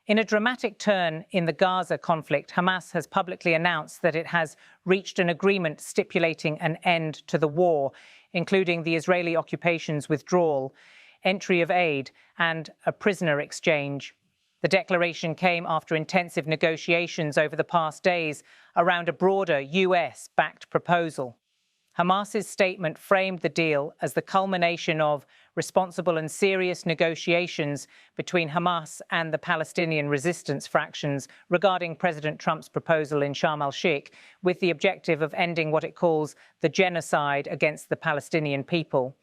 In a dramatic turn in the Gaza conflict, Hamas has publicly announced that it has reached an agreement stipulating an end to the war, including the Israeli occupation's withdrawal, entry of aid, and a prisoner exchange. The declaration came after intensive negotiations over the past days around a broader US-backed proposal. Hamas's statement framed the deal as the culmination of responsible and serious negotiations between Hamas and the Palestinian resistance fractions regarding President Trump's proposal in Sharm el-Sheikh, with the objective of ending what it calls the genocide against the Palestinian people.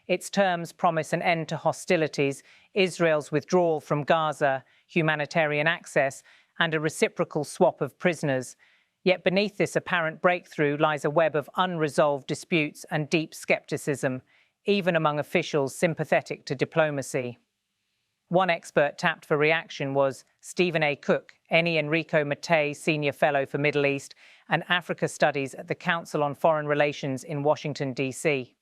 Its terms promise an end to hostilities, Israel's withdrawal from Gaza, humanitarian access, and a reciprocal swap of prisoners. Yet beneath this apparent breakthrough lies a web of unresolved disputes and deep skepticism, even among officials sympathetic to diplomacy. One expert tapped for reaction was Stephen A. Cook, Eni Enrico Mattei Senior Fellow for Middle East and Africa Studies at the Council on Foreign Relations in Washington, D.C.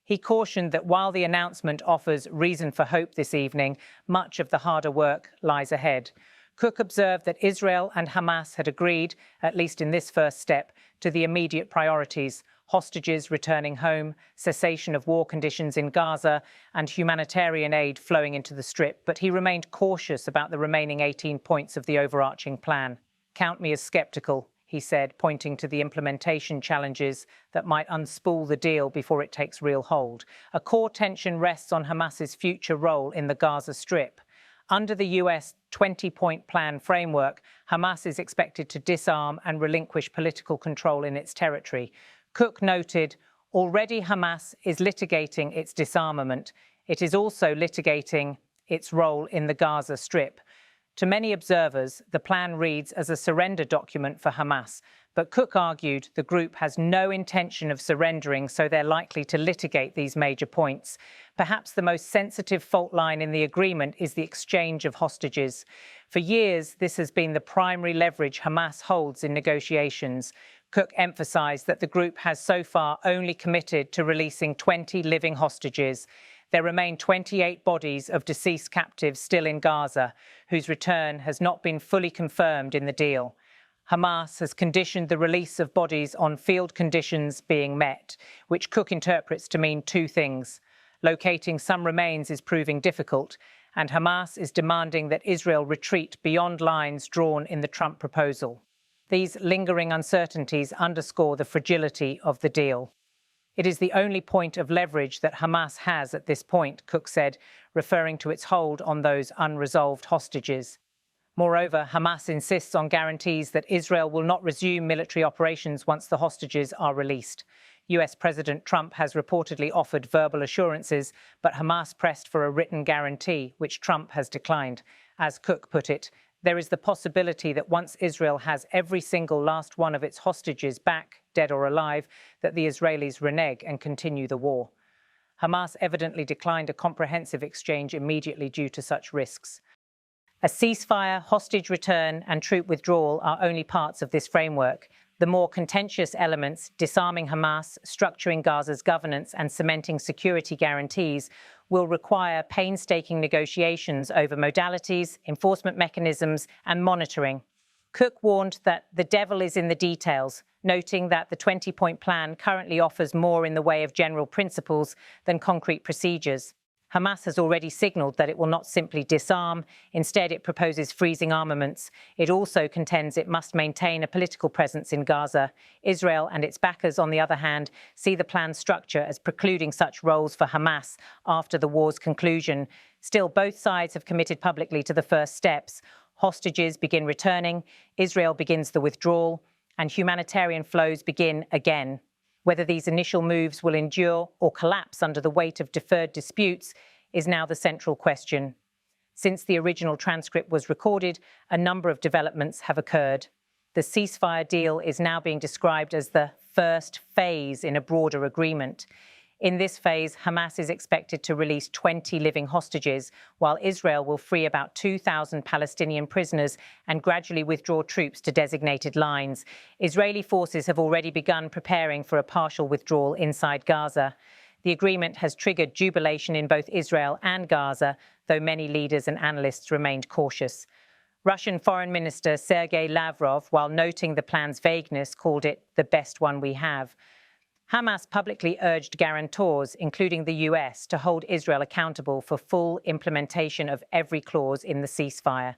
He cautioned that while the announcement offers reason for hope this evening, much of the harder work lies ahead. Cook observed that Israel and Hamas had agreed, at least in this first step, to the immediate priorities: hostages returning home, cessation of war conditions in Gaza, and humanitarian aid flowing into the Strip. But he remained cautious about the remaining 18 points of the overarching plan. "Count me as skeptical," he said, pointing to the implementation challenges that might unspool the deal before it takes real hold. A core tension rests on Hamas's future role in the Gaza Strip. Under the US 20-point plan framework, Hamas is expected to disarm and relinquish political control in its territory. Cook noted, already Hamas is litigating its disarmament. It is also litigating its role in the Gaza Strip. To many observers, the plan reads as a surrender document for Hamas, but Cook argued the group has no intention of surrendering, so they're likely to litigate these major points. Perhaps the most sensitive fault line in the agreement is the exchange of hostages. For years, this has been the primary leverage Hamas holds in negotiations. Cook emphasized that the group has so far only committed to releasing 20 living hostages. There remain 28 bodies of deceased captives still in Gaza, whose return has not been fully confirmed in the deal. Hamas has conditioned the release of bodies on field conditions being met, which Cook interprets to mean two things. Locating some remains is proving difficult, and Hamas is demanding that Israel retreat beyond lines drawn in the Trump proposal. These lingering uncertainties underscore the fragility of the deal. It is the only point of leverage that Hamas has at this point, Cook said, referring to its hold on those unresolved hostages. Moreover, Hamas insists on guarantees that Israel will not resume military operations once the hostages are released. US President Trump has reportedly offered verbal assurances, but Hamas pressed for a written guarantee, which Trump has declined. As Cook put it, there is the possibility that once Israel has every single last one of its hostages back, dead or alive, that the Israelis renege and continue the war. Hamas evidently declined a comprehensive exchange immediately due to such risks. A ceasefire, hostage return, and troop withdrawal are only parts of this framework. The more contentious elements, disarming Hamas, structuring Gaza's governance, and cementing security guarantees, will require painstaking negotiations over modalities, enforcement mechanisms, and monitoring. Cook warned that the devil is in the details, noting that the 20-point plan currently offers more in the way of general principles than concrete procedures. Hamas has already signaled that it will not simply disarm. Instead, it proposes freezing armaments. It also contends it must maintain a political presence in Gaza. Israel and its backers, on the other hand, see the plan's structure as precluding such roles for Hamas after the war's conclusion. Still, both sides have committed publicly to the first steps. Hostages begin returning, Israel begins the withdrawal, and humanitarian flows begin again. Whether these initial moves will endure or collapse under the weight of deferred disputes is now the central question. Since the original transcript was recorded, a number of developments have occurred. The ceasefire deal is now being described as the first phase in a broader agreement. In this phase, Hamas is expected to release 20 living hostages, while Israel will free about 2,000 Palestinian prisoners and gradually withdraw troops to designated lines. Israeli forces have already begun preparing for a partial withdrawal inside Gaza. The agreement has triggered jubilation in both Israel and Gaza, though many leaders and analysts remained cautious. Russian Foreign Minister Sergei Lavrov, while noting the plan's vagueness, called it the best one we have. Hamas publicly urged guarantors, including the US, to hold Israel accountable for full implementation of every clause in the ceasefire.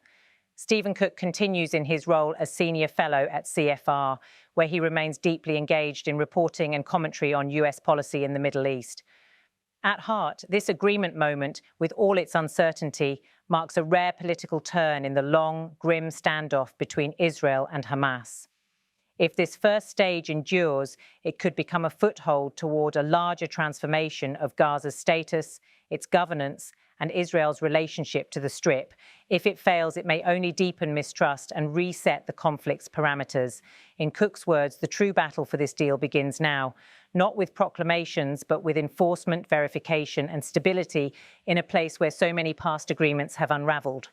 Stephen Cook continues in his role as senior fellow at CFR, where he remains deeply engaged in reporting and commentary on US policy in the Middle East. At heart, this agreement moment, with all its uncertainty, marks a rare political turn in the long, grim standoff between Israel and Hamas. If this first stage endures, it could become a foothold toward a larger transformation of Gaza's status, its governance, and Israel's relationship to the Strip. If it fails, it may only deepen mistrust and reset the conflict's parameters. In Cook's words, the true battle for this deal begins now, not with proclamations, but with enforcement, verification, and stability in a place where so many past agreements have unraveled.